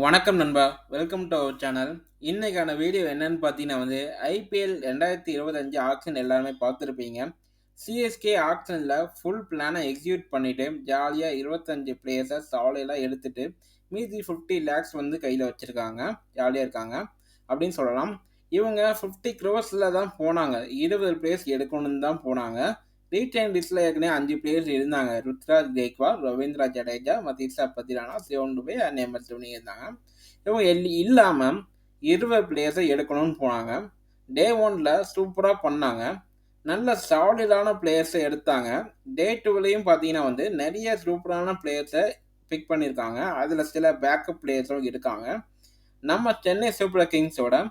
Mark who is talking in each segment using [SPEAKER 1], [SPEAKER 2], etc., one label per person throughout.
[SPEAKER 1] வணக்கம் நண்பா. Welcome to our channel. இன்னைக்கான வீடியோ என்னன்னு பார்த்தீங்கன்னா ஐபிஎல் 2025 ஆக்ஷன் எல்லாருமே பார்த்துருப்பீங்க. சிஎஸ்கே ஆக்ஷன்ல ஃபுல் பிளான எக்ஸிக்யூட் பண்ணிட்டு, ஜாலியா 25 பிளேயர்ஸ சாலிடா எடுத்துட்டு, மீதி 50 லேக்ஸ் கையில வச்சிருக்காங்க. ஜாலியா இருக்காங்க அப்படின்னு சொல்லலாம். இவங்க 50 க்ரோர்ஸ்ல தான் போனாங்க. 20 பிளேயர்ஸ் எடுக்கணும்னு தான் போனாங்க. ரீடைன் லிஸ்ட்ல ஏற்கனவே 5 பிளேயர்ஸ் இருந்தாங்க. ருத்ராஜ் கெய்க்வாட், ரவீந்திரா ஜடேஜா, மதீஷா பத்திரானா, சிவம் துபே அண்ட் எம்எஸ் தோனி இருந்தாங்க. இவங்க இல்லாம 20 பிளேயர்ஸை எடுக்கணும்னு போனாங்க. டே ஒன்ல சூப்பராக பண்ணாங்க. நல்ல சாலிடான பிளேயர்ஸை எடுத்தாங்க. டே டூலையும் பார்த்தீங்கன்னா நிறைய சூப்பரான பிளேயர்ஸை பிக் பண்ணியிருக்காங்க. அதில் சில பேக்கப் பிளேயர்ஸும் இருக்காங்க. நம்ம சென்னை சூப்பர் கிங்ஸோட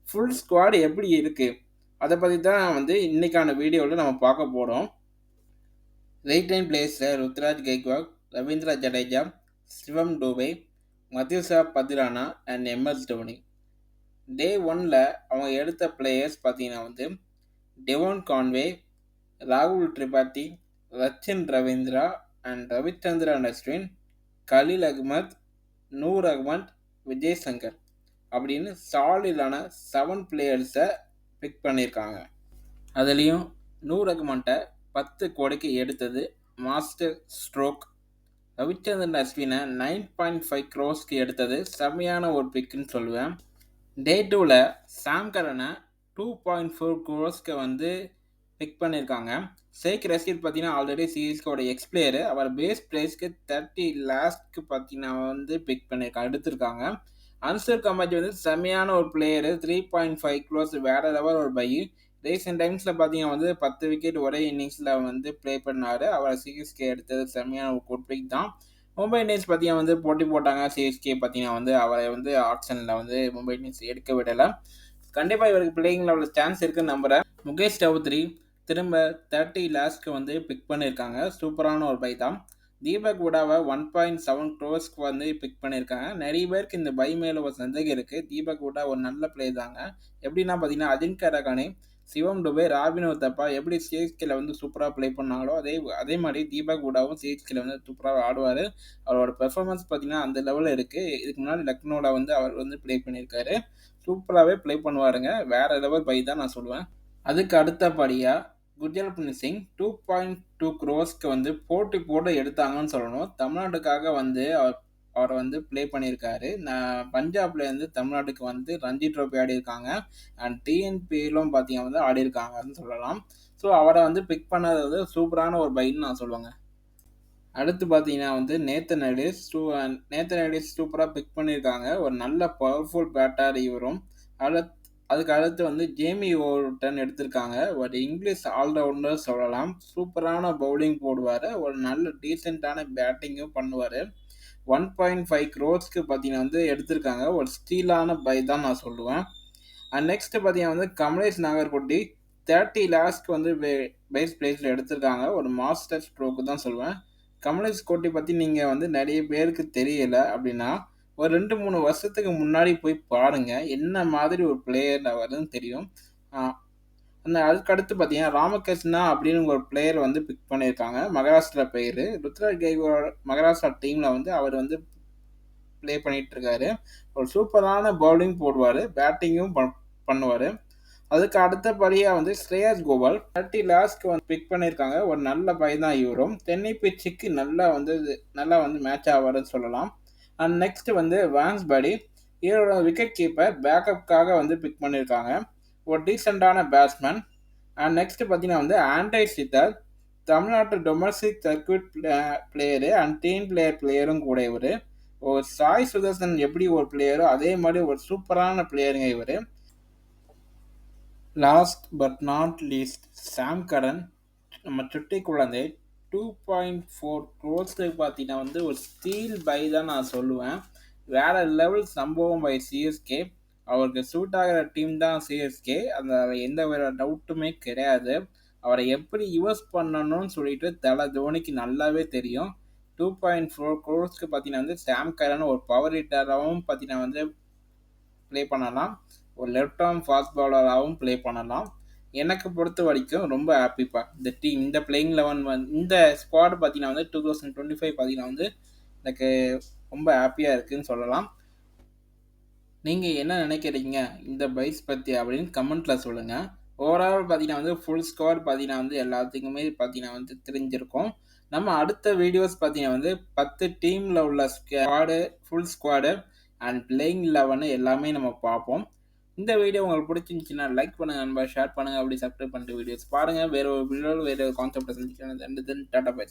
[SPEAKER 1] ஃபுல் ஸ்குவாட் எப்படி இருக்கு அதை பற்றி தான் இன்னைக்கான வீடியோவில் நம்ம பார்க்க போகிறோம். ரைட் லைன் பிளேயர்ஸில் Ruturaj Gaikwad, Ravindra Jadeja, Shivam Dube, Matheesha Pathirana and MS Dhoni. Day ஒன்ல அவங்க எடுத்த பிளேயர்ஸ் பார்த்தீங்கன்னா டெவோன் கான்வே, ராகுல் திரிபாதி, ரச்சின் ரவீந்திரா அண்ட் ரவிச்சந்திரன் அஸ்வின், கலீல் அகமத், நூர் அகமத், விஜய் சங்கர் அப்படின்னு சாலிடான 7 பிளேயர்ஸை பிக் பண்ணியிருக்காங்க. அதுலேயும் நூர் அகமட்டை 10 கோடிக்கு எடுத்தது மாஸ்டர் ஸ்ட்ரோக். ரவிச்சந்திரன் அஸ்வினை 9.5 க்ரோஸ்க்கு எடுத்தது செம்மையான ஒரு பிக்குன்னு சொல்லுவேன். டே டூவில் சாம் கரனை 2.4 க்ரோஸ்க்கு பிக் பண்ணியிருக்காங்க. ஷேக் ரஷீத் பார்த்தீங்கன்னா ஆல்ரெடி சிஎஸ்கோட எக்ஸ்பிளேயரு. அவர் பேஸ் ப்ரைஸ்க்கு 30 லேக்ஸ்க்கு பார்த்தீங்கன்னா பிக் பண்ணியிருக்காங்க, எடுத்திருக்காங்க. அன்சர் கமாஜ் செம்மையான ஒரு பிளேயரு. 3.5 க்ரோஸ் வேற லெவல் ஒரு பை. ரீசெண்ட் டைம்ஸில் பார்த்தீங்கன்னா 10 விக்கெட் ஒரே இன்னிங்ஸில் ப்ளே பண்ணார். அவர் சிஎஸ்கே எடுத்தது செம்மையான ஒரு குட் பிக் தான். மும்பை இந்தியன்ஸ் பார்த்தீங்கன்னா போட்டி போட்டாங்க. சிஎஸ்கே பார்த்தீங்கன்னா அவரை ஆக்ஷனில் மும்பை இந்தியன்ஸ் எடுக்க விடலை. கண்டிப்பாக இவருக்கு பிளேயிங் லெவலில் சான்ஸ் இருக்குன்னு நம்புகிறேன். முகேஷ் சௌத்ரி திரும்ப 30 லேக்ஸ்க்கு பிக் பண்ணியிருக்காங்க. சூப்பரான ஒரு பை தான். தீபக் உடாவை 1.7 க்ரோஸ்க்கு பிக் பண்ணியிருக்காங்க. நிறைய பேருக்கு இந்த பை மேலே ஒரு சந்தேகம் இருக்குது. தீபக் உடா ஒரு நல்ல பிளே தாங்க. எப்படின்னா பார்த்தீங்கன்னா அஜின்கா ரகானே, சிவம் டுபே, ராபின் உத்தப்பா எப்படி சிஎஸ்கேல சூப்பராக ப்ளே பண்ணாங்களோ அதே மாதிரி தீபக் உடாவும் சிஎஸ்கேல சூப்பராக ஆடுவார். அவரோட பெர்ஃபார்மன்ஸ் பார்த்தீங்கன்னா அந்த லெவலில் இருக்குது. இதுக்கு முன்னாடி லக்னோவில் அவர் ப்ளே பண்ணியிருக்காரு. சூப்பராகவே ப்ளே பண்ணுவாருங்க. வேற லெவல் பை தான் நான் சொல்லுவேன். அதுக்கு அடுத்தபடியாக குர்ஜல்ப்ரீத் சிங் 2.2 க்ரோஸ்க்கு போட்டி போட்டு எடுத்தாங்கன்னு சொல்லணும். தமிழ்நாட்டுக்காக அவரை ப்ளே பண்ணியிருக்காரு. பஞ்சாப்லேருந்து தமிழ்நாட்டுக்கு ரஞ்சி ட்ரோஃபி ஆடி இருக்காங்க. அண்ட் டிஎன்பியிலும் பார்த்தீங்கன்னா ஆடி இருக்காங்கன்னு சொல்லலாம். ஸோ அவரை பிக் பண்ணது சூப்பரான ஒரு பைன்னு நான் சொல்லுவேங்க. அடுத்து பார்த்தீங்கன்னா நேத்தன் எல்லிஸ் சூப்பராக பிக் பண்ணியிருக்காங்க. ஒரு நல்ல பவர்ஃபுல் பேட்டர் இவரும். அதுக்கு அடுத்து ஜேமி ஓவர்டன் எடுத்திருக்காங்க. ஒரு இங்கிலீஷ் ஆல்ரவுண்டர் சொல்லலாம். சூப்பரான பவுலிங் போடுவார். ஒரு நல்ல டீசெண்டான பேட்டிங்கும் பண்ணுவார். 1.5 க்ரோஸ்க்கு பார்த்தீங்கன்னா எடுத்திருக்காங்க. ஒரு ஸ்டீலான பை தான் நான் சொல்லுவேன். அண்ட் நெக்ஸ்ட் பார்த்தீங்கன்னா கமலேஷ் நாகர்கோட்டி 30 லேக்ஸ்க்கு பேஸ் பிளேஸில் எடுத்திருக்காங்க. ஒரு மாஸ்டர் ஸ்ட்ரோக்கு தான் சொல்லுவேன். கமலேஷ் கோட்டி பற்றி நீங்கள் நிறைய பேருக்கு தெரியல அப்படின்னா ஒரு 2-3 வருஷத்துக்கு முன்னாடி போய் பாருங்க. என்ன மாதிரி ஒரு பிளேயர் அவருன்னு தெரியும். அதுக்கடுத்து பார்த்தீங்கன்னா ராமகிருஷ்ணா அப்படின்னு ஒரு பிளேயர் பிக் பண்ணியிருக்காங்க. மகாராஷ்டிரா பிளேயரு. ருத்ராஜ் கெய்க்வாட் மகாராஷ்டிரா டீமில் அவர் ப்ளே பண்ணிட்டு இருக்காரு. ஒரு சூப்பரான பவுலிங் போடுவார். பேட்டிங்கும் பண்ணுவார். அதுக்கு அடுத்தபடியாக ஸ்ரேயஸ் கோபால் 30 லேக்ஸ்க்கு பிக் பண்ணியிருக்காங்க. ஒரு நல்ல பை தான் இவரும். தென்னை பிச்சுக்கு நல்லா மேட்ச் ஆவாருன்னு சொல்லலாம். அண்ட் நெக்ஸ்ட் வான்ஸ் படி இவரோட விக்கெட் கீப்பர் பேக்கப்காக பிக் பண்ணியிருக்காங்க. ஒரு டீசெண்டான பேட்ஸ்மேன். அண்ட் நெக்ஸ்ட் பார்த்தீங்கன்னா ஆண்ட்ரை சித்தர் தமிழ்நாட்டு domestic circuit player and team பிளேயரும் கூட இவர். ஒரு சாய் சுதர்சன் எப்படி ஒரு பிளேயரோ அதே மாதிரி ஒரு சூப்பரான பிளேயருங்க இவர். லாஸ்ட் பட் நாட் லீஸ்ட் சாம் கரன், நம்ம சுட்டி குழந்தை 2.4 க்ரோஸ்க்கு பார்த்தீங்கன்னா ஒரு ஸ்டீல் பை தான் நான் சொல்லுவேன். வேற லெவல் சம்பவம் பை சிஎஸ்கே. அவருக்கு சூட் ஆகிற டீம் தான் சிஎஸ்கே. அந்த எந்த ஒரு டவுட்டுமே கிடையாது. அவரை எப்படி யூஸ் பண்ணணும்னு சொல்லிட்டு தலை தோனிக்கு நல்லாவே தெரியும். 2.4 க்ரோஸ்க்கு பார்த்தீங்கன்னா சாம் கரன் ஒரு பவர் ஹிட்டராகவும் பார்த்தீங்கன்னா ப்ளே பண்ணலாம். ஒரு லெஃப்ட் ஆர்ம் ஃபாஸ்ட் பவுலராகவும் ப்ளே பண்ணலாம். எனக்கு பொறுத்த வரைக்கும் ரொம்ப ஹாப்பிப்பா. இந்த பிளேயிங் 11 இந்த ஸ்குவாட் பார்த்தீங்கன்னா 2025 பார்த்தீங்கன்னா எனக்கு ரொம்ப ஹாப்பியாக இருக்குதுன்னு சொல்லலாம். நீங்க என்ன நினைக்கிறீங்க இந்த பைஸ் பத்தி அப்படின்னு கமெண்ட்ல சொல்லுங்க. ஓவரால் பார்த்தீங்கன்னா வந்து ஃபுல் ஸ்குவாட் பார்த்தீங்கன்னா வந்து எல்லாத்துக்குமே பார்த்தீங்கன்னா வந்து தெரிஞ்சிருக்கும். நம்ம அடுத்த வீடியோஸ் பார்த்தீங்கன்னா வந்து 10 டீம்ல உள்ள ஃபுல் ஸ்குவாடு அண்ட் பிளேயிங் 11 எல்லாமே நம்ம பார்ப்போம். இந்த வீடியோ உங்களுக்கு பிடிச்சிருந்துச்சுன்னா லைக் பண்ணுங்க நண்பா, ஷேர் பண்ணுங்க, அப்படி சப்ஸ்கிரைப் பண்ணிட்டு வீடியோஸ் பாருங்க. வேற ஒரு வீடியோல வேற ஒரு கான்செப்ட்ட சந்திக்கிறேன். Tata bye.